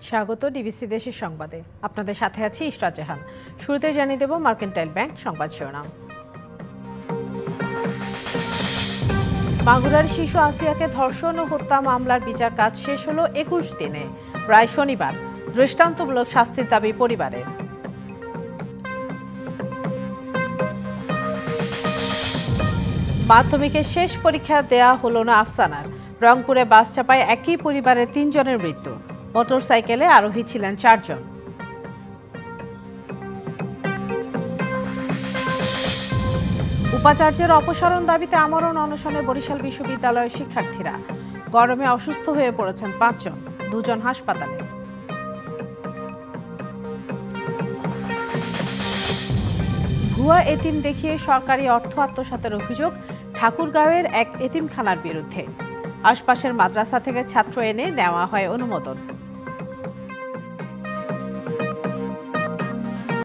স্বাগত ডিবিসি দেশের সংবাদে। আপনাদের সাথে আছি ইশরাত জাহান। শুরুতে জানিয়ে দেব মার্কেন্টাইল ব্যাংক সংবাদ শিরোনাম। মাগুরার শিশু আসিয়াকে ধর্ষণ ও হত্যা মামলার বিচার কাজ শেষ হলো 21 দিনে, প্রায় শনিবার। দৃষ্টান্তমূলক শাস্তির দাবি পরিবারের। মাধ্যমিকের শেষ পরীক্ষা দেয়া হলো না আফসানার। রংপুরে বাস চাপায় একই পরিবারের 3 জনের মৃত্যু। মোটরসাইকেলে আরোহী ছিলেন 4 জন। উপাচার্যের অপসারণ দাবিতে আমরণ অনশনে বরিশাল বিশ্ববিদ্যালয়ের শিক্ষার্থীরা। গরমে অসুস্থ হয়ে পড়েছেন 5 জন, 2 জন হাসপাতালে। ভুয়া এতিম দেখিয়ে সরকারি অর্থ আত্মসাতের অভিযোগ ঠাকুরগাঁওয়ের এক এতিমখানার বিরুদ্ধে। আশপাশের মাদ্রাসা থেকে ছাত্র এনে নেওয়া হয় অনুমোদন।